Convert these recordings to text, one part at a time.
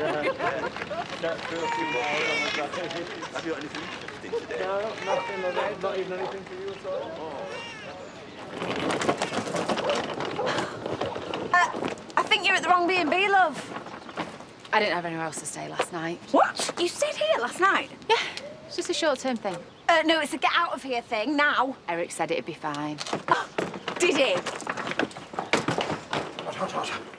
Have you got anything interesting today? No, nothing, Lorraine. Not even anything for you at all. I think you're at the wrong B&B, love. I didn't have anywhere else to stay last night. What? You stayed here last night? Yeah, it's just a short-term thing. No, it's a get out of here thing, now. Eric said it'd be fine. Oh, did he?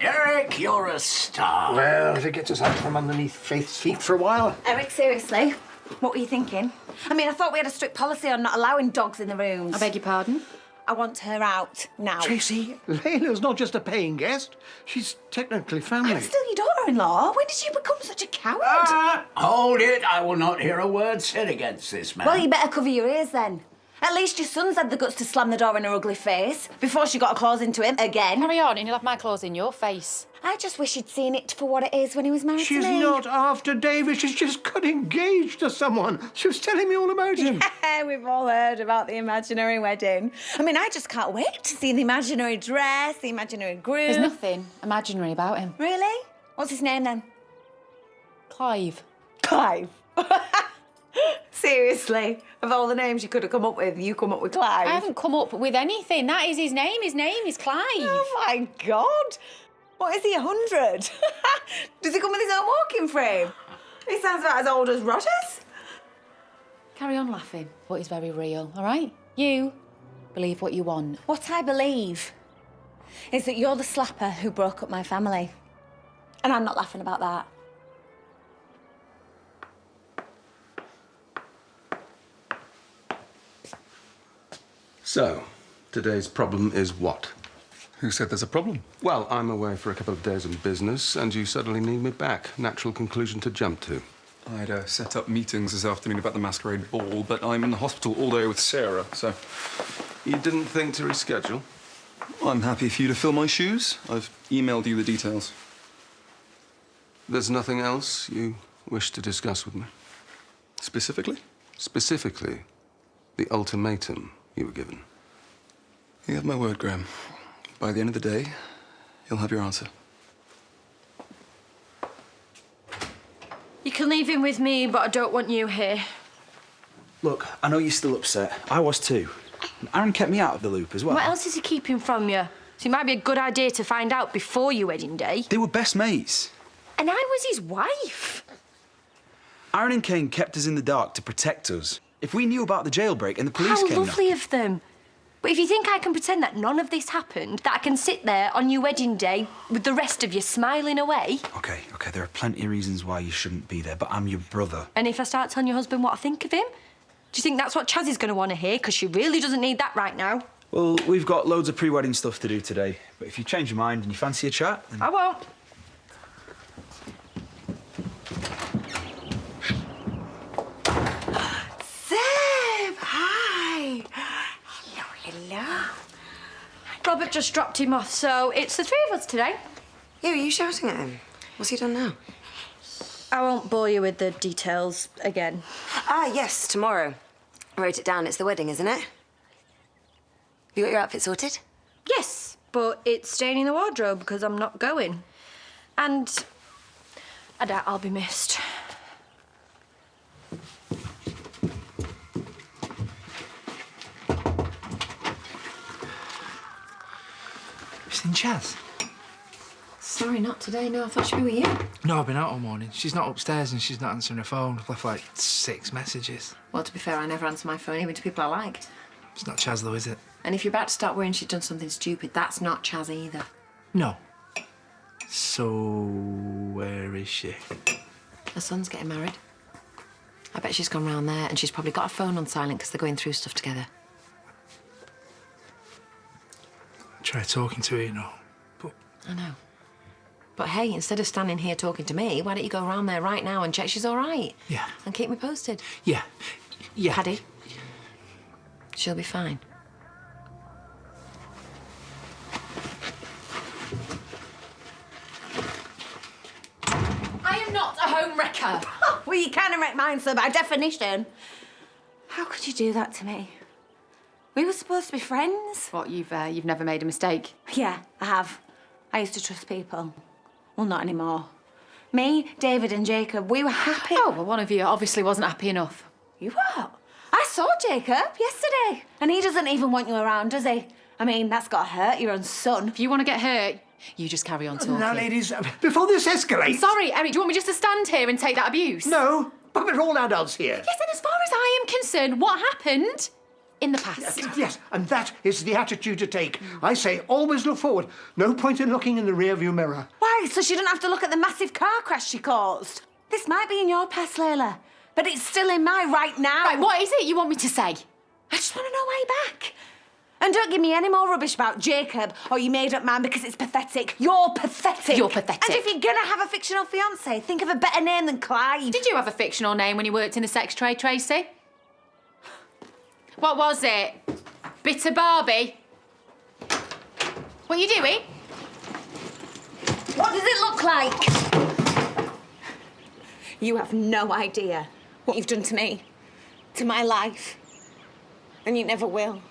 Eric, you're a star. Well, if it gets us out from underneath Faith's feet for a while. Eric, seriously? What were you thinking? I mean, I thought we had a strict policy on not allowing dogs in the rooms. I beg your pardon? I want her out now. Tracy, Layla's not just a paying guest. She's technically family. I'm still your daughter-in-law. When did you become such a coward? Hold it. I will not hear a word said against this man. Well, you better cover your ears then. At least your son's had the guts to slam the door in her ugly face before she got her claws into him again. Carry on and you'll have my claws in your face. I just wish he'd seen it for what it is when he was married She's to me. not after David. She's just got engaged to someone. She was telling me all about him. Yeah, we've all heard about the imaginary wedding. I mean, I just can't wait to see the imaginary dress, the imaginary groom. There's nothing imaginary about him. Really? What's his name then? Clive. Clive. Seriously, of all the names you could have come up with, you come up with Clive. I haven't come up with anything. That is his name. His name is Clive. Oh, my God. What, is he 100? Does he come with his own walking frame? He sounds about as old as Rogers. Carry on laughing, but it's very real, all right? You believe what you want. What I believe is that you're the slapper who broke up my family. And I'm not laughing about that. So, today's problem is what? Who said there's a problem? Well, I'm away for a couple of days on business, and you suddenly need me back. Natural conclusion to jump to. I'd set up meetings this afternoon about the masquerade ball, but I'm in the hospital all day with Sarah, so... You didn't think to reschedule? I'm happy for you to fill my shoes. I've emailed you the details. There's nothing else you wish to discuss with me? Specifically? Specifically, the ultimatum you were given. You have my word, Graham. By the end of the day, you'll have your answer. You can leave him with me, but I don't want you here. Look, I know you're still upset. I was too. And Aaron kept me out of the loop as well. What else is he keeping from you? So it might be a good idea to find out before your wedding day. They were best mates. And I was his wife. Aaron and Kane kept us in the dark to protect us. If we knew about the jailbreak and the police How came... lovely of them. But if you think I can pretend that none of this happened, that I can sit there on your wedding day with the rest of you smiling away... OK, there are plenty of reasons why you shouldn't be there, but I'm your brother. And if I start telling your husband what I think of him, do you think that's what Chaz is going to want to hear? Because she really doesn't need that right now. Well, we've got loads of pre-wedding stuff to do today, but if you change your mind and you fancy a chat, then... I won't. Seb, hi. Hello. Robert just dropped him off, so it's the three of us today. Yeah, are you shouting at him? What's he done now? I won't bore you with the details again. Ah, yes, tomorrow. I wrote it down. It's the wedding, isn't it? You got your outfit sorted? Yes, but it's staying in the wardrobe because I'm not going. And I doubt I'll be missed. Seen Chaz? Sorry, not today. No, I thought she'd be with you. No, I've been out all morning. She's not upstairs and she's not answering her phone. I've left like 6 messages. Well, to be fair, I never answer my phone, even to people I like. It's not Chaz, though, is it? And if you're about to start worrying she's done something stupid, that's not Chaz either. No. So, where is she? Her son's getting married. I bet she's gone round there and she's probably got her phone on silent because they're going through stuff together. Try talking to her, you know, but... I know. But hey, instead of standing here talking to me, why don't you go round there right now and check she's all right? Yeah. And keep me posted. Yeah. Paddy, she'll be fine. I am not a home wrecker. Well, you kind of wrecked mine, so by definition. How could you do that to me? We were supposed to be friends. What, you've never made a mistake? Yeah, I have. I used to trust people. Well, not anymore. Me, David and Jacob, we were happy. Oh, well, one of you obviously wasn't happy enough. You what? I saw Jacob yesterday. And he doesn't even want you around, does he? I mean, that's got to hurt your own son. If you want to get hurt, you just carry on talking. Now, ladies, before this escalates... Sorry, Eric, do you want me just to stand here and take that abuse? No, but we're all adults here. Yes, and as far as I am concerned, what happened in the past? Yes, and that is the attitude to take. I say always look forward. No point in looking in the rearview mirror. Why? So she didn't have to look at the massive car crash she caused. This might be in your past, Layla, but it's still in mine right now. Right, what is it you want me to say? I just want to know way back. And don't give me any more rubbish about Jacob or your made-up man because it's pathetic. You're pathetic. You're pathetic. And if you're going to have a fictional fiancé, think of a better name than Clyde. Did you have a fictional name when you worked in the sex trade, Tracy? What was it? Bitter Barbie? What are you doing? What does it look like? You have no idea what you've done to me, to my life, and you never will.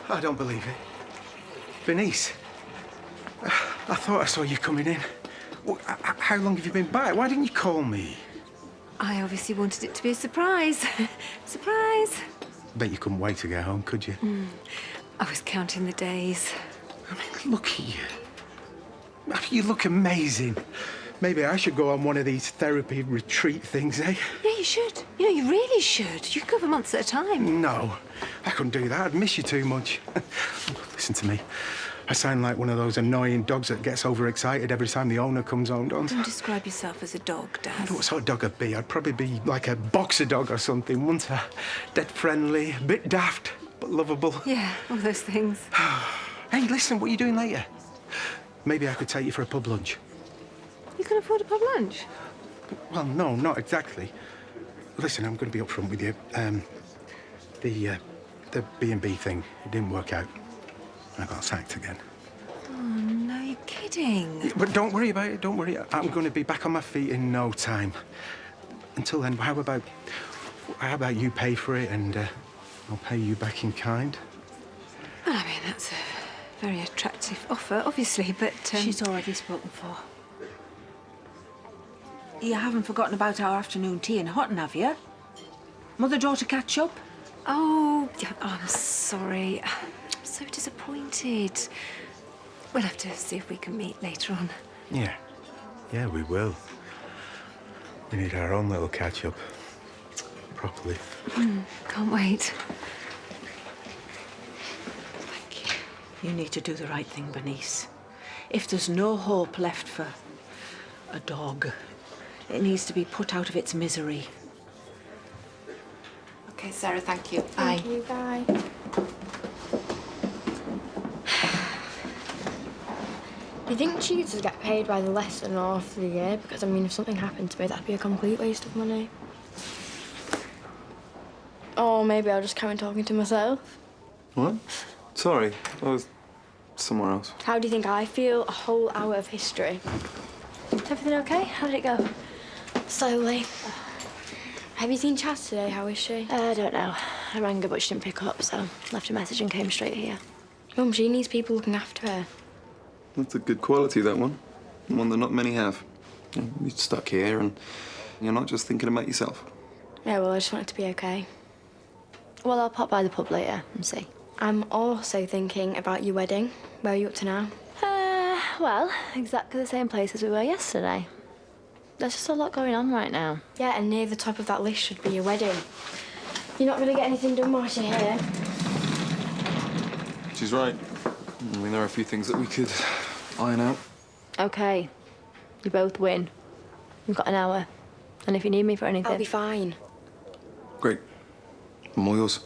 I don't believe it. Bernice, I thought I saw you coming in. How long have you been back? Why didn't you call me? I obviously wanted it to be a surprise. Surprise. Bet you couldn't wait to get home, could you? I was counting the days. I mean, look at you. I mean, you look amazing. Maybe I should go on one of these therapy retreat things, eh? Yeah, you should. You know, you really should. You could go for months at a time. No, I couldn't do that. I'd miss you too much. Listen to me. I sound like one of those annoying dogs that gets overexcited every time the owner comes home, don't I? Don't describe yourself as a dog, Dad. What sort of dog I'd be? I'd probably be like a boxer dog or something, wouldn't I? Dead friendly, a bit daft, but lovable. Yeah, all those things. Hey, listen, what are you doing later? Maybe I could take you for a pub lunch. You can afford a pub lunch? Well, no, not exactly. Listen, I'm going to be upfront with you. The B&B thing, it didn't work out. I got sacked again. Oh, no, you're kidding. But don't worry about it, don't worry. I'm going to be back on my feet in no time. Until then, how about you pay for it and I'll pay you back in kind? Well, I mean, that's a very attractive offer, obviously, but... She's already spoken for. You haven't forgotten about our afternoon tea in Houghton, have you? Mother-daughter catch up? Oh, yeah, I'm sorry. I'm so disappointed. We'll have to see if we can meet later on. Yeah. Yeah, we will. We need our own little catch-up. Properly. Can't wait. Thank you. You need to do the right thing, Bernice. If there's no hope left for a dog, it needs to be put out of its misery. OK, Sarah, thank you. Bye. Thank you, bye. Do you think tutors get paid by the lesson or for the year? Because, I mean, if something happened to me, that'd be a complete waste of money. Or maybe I'll just carry on talking to myself. What? Sorry, I was somewhere else. How do you think I feel? A whole hour of history. Everything OK? How did it go? Slowly. Have you seen Chaz today? How is she? I don't know. I rang her, but she didn't pick up, so left a message and came straight here. Mum, she needs people looking after her. That's a good quality, that one. One that not many have. You're stuck here and you're not just thinking about yourself. Yeah, well, I just want it to be OK. Well, I'll pop by the pub later and see. I'm also thinking about your wedding. Where are you up to now? Well, exactly the same place as we were yesterday. There's just a lot going on right now. Yeah, and near the top of that list should be your wedding. You're not going to get anything done while you're here. She's right. I mean, there are a few things that we could iron out. OK. You both win. You've got an hour. And if you need me for anything... I'll be fine. Great. I'm all yours.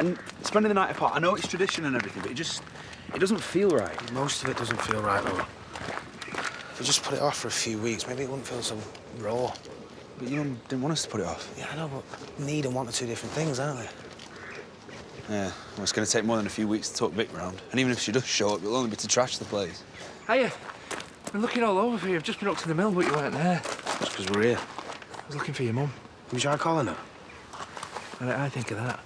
And spending the night apart, I know it's tradition and everything, but it doesn't feel right. Most of it doesn't feel right, though. If we just put it off for a few weeks, maybe it wouldn't feel so raw. But your mum didn't want us to put it off. Yeah, I know, but need and want are two different things, aren't they? Yeah, well, it's going to take more than a few weeks to talk Vic round. And even if she does show up, it'll only be to trash the place. Hiya. I've been looking all over for you. I've just been up to the mill, but you weren't there. That's because we're here. I was looking for your mum. You tried calling her? What did I think of that?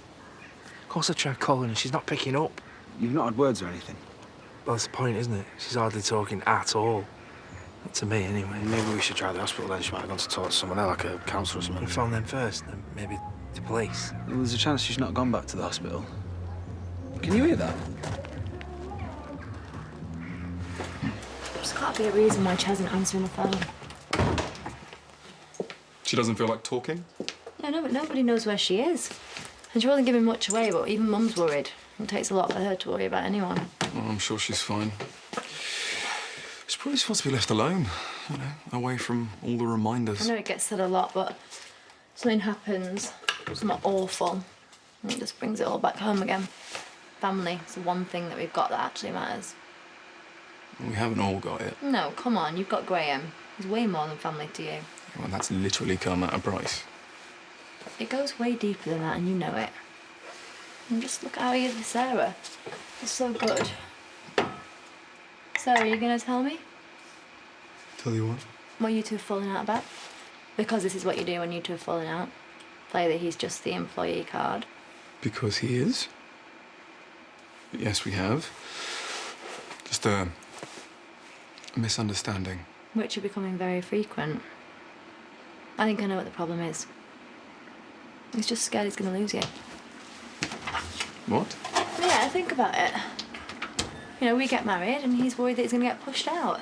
Of course I tried calling her. She's not picking up. You've not had words or anything? Well, that's the point, isn't it? She's hardly talking at all. Not to me, anyway. Maybe we should try the hospital then. She might have gone to talk to someone else, like a counsellor or something. We phone them first, then maybe the police. Well, there's a chance she's not gone back to the hospital. Can you hear that? There's got to be a reason why she hasn't answering the phone. She doesn't feel like talking? Yeah, no, but nobody knows where she is. And she wasn't giving much away, but even Mum's worried. It takes a lot for her to worry about anyone. Oh, I'm sure she's fine. She probably just wants to be left alone, you know, away from all the reminders. I know it gets said a lot, but something happens, something awful, and it just brings it all back home again. Family is the one thing that we've got that actually matters. We haven't all got it. No, come on, you've got Graham. He's way more than family to you. Well, that's literally come at a price. It goes way deeper than that, and you know it. And just look at how he is with Sarah. It's so good. Sarah, are you going to tell me? Tell you what? What you two are falling out about? Because this is what you do when you two are falling out. Play that he's just the employee card. Because he is. But yes, we have. Just a misunderstanding. Which are becoming very frequent. I think I know what the problem is. He's just scared he's going to lose you. What? Yeah, think about it. You know, we get married and he's worried that he's going to get pushed out.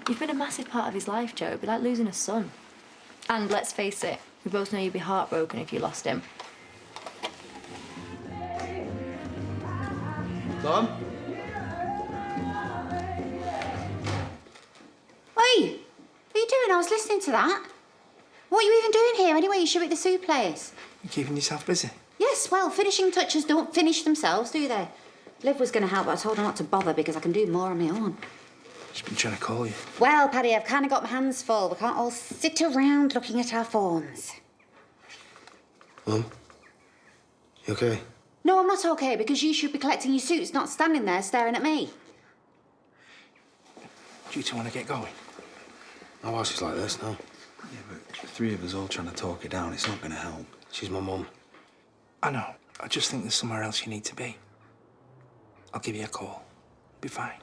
You've been a massive part of his life, Joe. It'd be like losing a son. And let's face it, we both know you'd be heartbroken if you lost him. Mum? Oi! What are you doing? I was listening to that. What are you even doing here anyway? You should be at the soup place. You're keeping yourself busy? Yes, well, finishing touches don't finish themselves, do they? Liv was going to help, but I told her not to bother because I can do more on my own. She's been trying to call you. Well, Paddy, I've kind of got my hands full. We can't all sit around looking at our phones. Mum? You okay? No, I'm not okay because you should be collecting your suits, not standing there staring at me. Do you two want to get going? My wife is like this now. Yeah, but the three of us all trying to talk it down, it's not going to help. She's my mum. I know. I just think there's somewhere else you need to be. I'll give you a call. Be fine.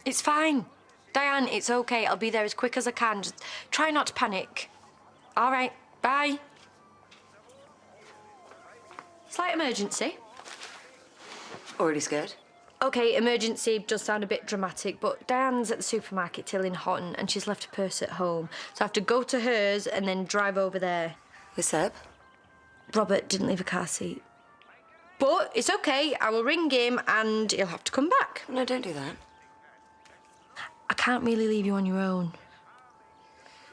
It's fine. Diane, it's okay. I'll be there as quick as I can. Just try not to panic. All right, bye. Slight emergency. Already scared? OK, emergency does sound a bit dramatic, but Diane's at the supermarket tilling Houghton and she's left her purse at home. So I have to go to hers and then drive over there. With Seb? Robert didn't leave a car seat. But it's OK. I will ring him and he'll have to come back. No, don't do that. I can't really leave you on your own.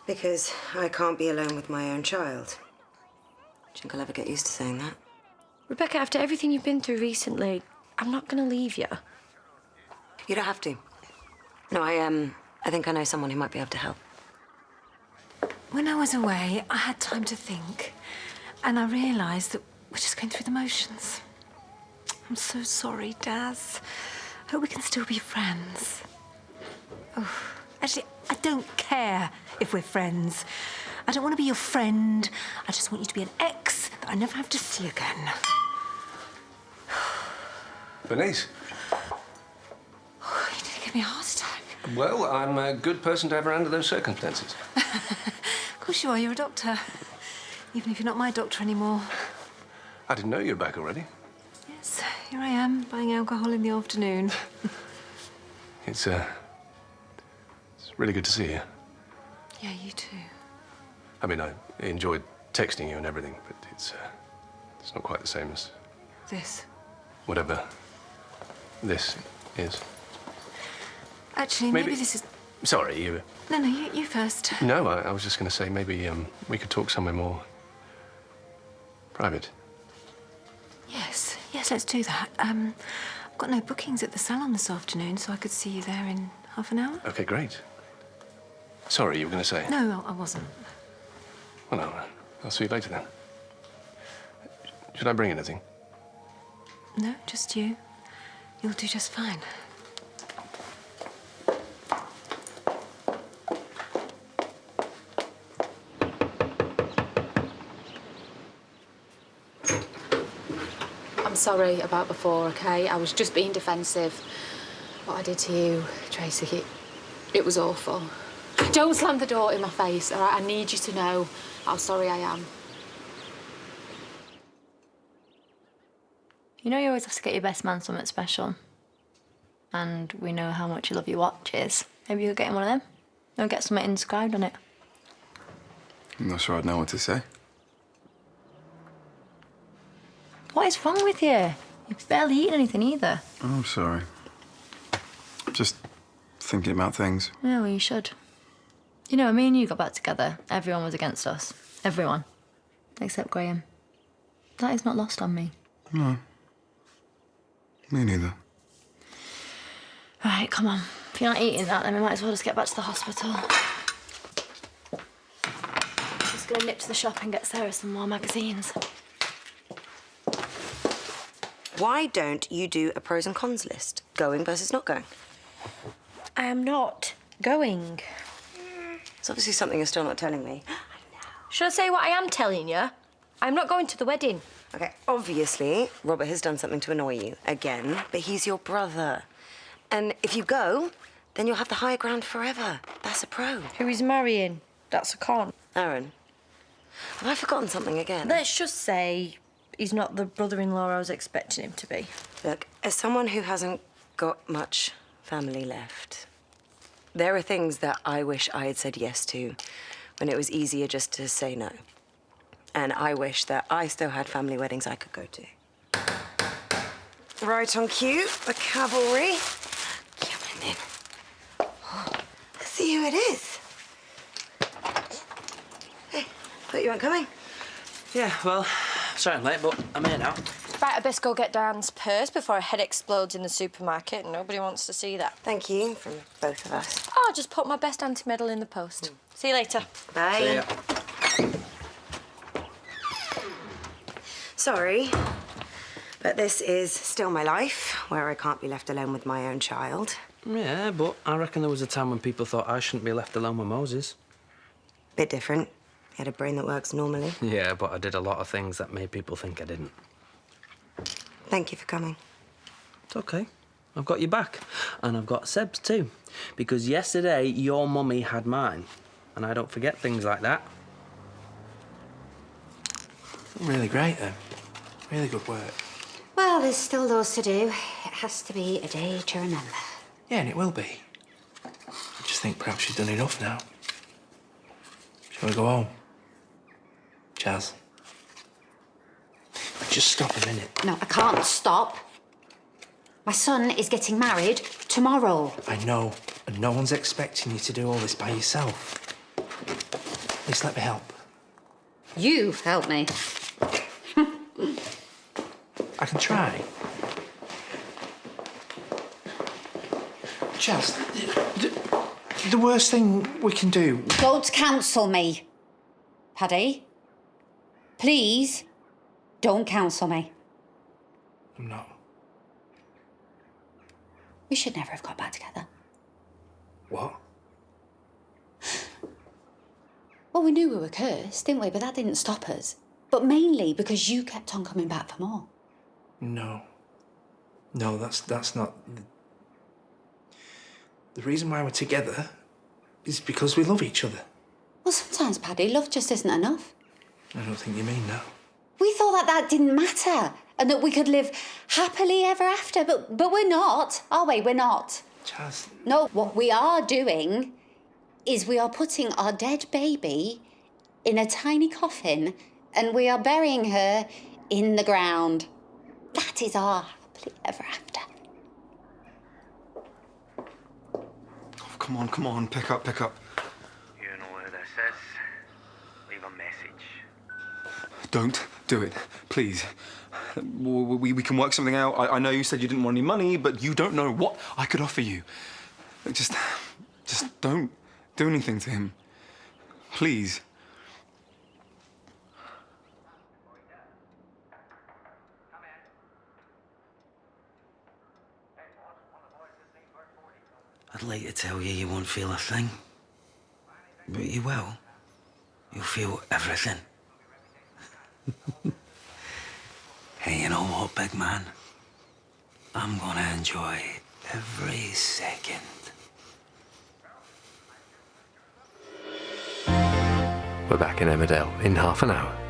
Because I can't be alone with my own child. Do you think I'll ever get used to saying that? Rebecca, after everything you've been through recently, I'm not going to leave you. You don't have to. No, I think I know someone who might be able to help. When I was away, I had time to think. And I realised that we're just going through the motions. I'm so sorry, Daz. Hope we can still be friends. Oh, actually, I don't care if we're friends. I don't want to be your friend. I just want you to be an ex that I never have to see again. Bernice. Oh, you didn't give me a heart attack. Well, I'm a good person to have her under those circumstances. Of course you are. You're a doctor. Even if you're not my doctor anymore. I didn't know you were back already. Yes, here I am, buying alcohol in the afternoon. It's really good to see you. Yeah, you too. I mean, I enjoyed texting you and everything, but it's not quite the same as This. whatever this is. Actually, maybe this is... Sorry, you... No, you first. No, I was just going to say maybe we could talk somewhere more private. Yes, let's do that. I've got no bookings at the salon this afternoon, so I could see you there in half an hour. OK, great. Sorry, you were going to say? No, I wasn't. Well, no, I'll see you later then. Should I bring anything? No, just you. You'll do just fine. I'm sorry about before, OK? I was just being defensive. What I did to you, Tracy, it was awful. Don't slam the door in my face, all right? I need you to know how sorry I am. You know you always have to get your best man something special. And we know how much you love your watches. Maybe you'll get him one of them. Or get something inscribed on it. I'm not sure I'd know what to say. What is wrong with you? You've barely eaten anything either. Oh, I'm sorry. Just thinking about things. Yeah, well, you should. You know, when me and you got back together, everyone was against us. Everyone. Except Graham. That is not lost on me. No. Me neither. Right, come on. If you're not eating that, then we might as well just get back to the hospital. Just gonna nip to the shop and get Sarah some more magazines. Why don't you do a pros and cons list? Going versus not going. I am not going. It's obviously something you're still not telling me. Should I say what I am telling you? I'm not going to the wedding. Okay, obviously, Robert has done something to annoy you again, but he's your brother. And if you go, then you'll have the higher ground forever. That's a pro. Who he's marrying? That's a con. Aaron, have I forgotten something again? Let's just say he's not the brother-in-law I was expecting him to be. Look, as someone who hasn't got much family left, there are things that I wish I had said yes to when it was easier just to say no. And I wish that I still had family weddings I could go to. Right on cue, the cavalry. Come on in. Oh, let's see who it is. Hey, thought you weren't coming. Yeah, well, sorry I'm late, but I'm here now. Right, I best go get Diane's purse before her head explodes in the supermarket and nobody wants to see that. Thank you from both of us. Oh, I'll just put my best anti-medal in the post. See you later. Bye. See ya. Sorry, but this is still my life, where I can't be left alone with my own child. Yeah, but I reckon there was a time when people thought I shouldn't be left alone with Moses. Bit different. He had a brain that works normally. Yeah, but I did a lot of things that made people think I didn't. Thank you for coming. It's OK. I've got your back. And I've got Seb's too. Because yesterday, your mummy had mine. And I don't forget things like that. Really great, then. Really good work. Well, there's still loads to do. It has to be a day to remember. Yeah, and it will be. I just think perhaps you've done enough now. Shall we go home? Chaz? Just stop a minute. No, I can't stop. My son is getting married tomorrow. I know, and no one's expecting you to do all this by yourself. Please let me help. You help me. I can try. Chaz, the worst thing we can do... Don't counsel me, Paddy. Please, don't counsel me. I'm not. We should never have got back together. What? Well, we knew we were cursed, didn't we? But that didn't stop us. But mainly because you kept on coming back for more. No. No, that's not... The reason why we're together is because we love each other. Well, sometimes, Paddy, love just isn't enough. I don't think you mean that. We thought that didn't matter and that we could live happily ever after, but we're not, are we? We're not. Chaz... No, what we are doing is we are putting our dead baby in a tiny coffin and we are burying her in the ground. That is our happily ever after. Of come on, pick up. You know what this is? Leave a message. Don't do it, please. We can work something out. I know you said you didn't want any money, but you don't know what I could offer you. Just don't do anything to him. Please. I'd like to tell you you won't feel a thing. But you will. You'll feel everything. Hey, you know what, big man? I'm gonna enjoy every second. We're back in Emmerdale in half an hour.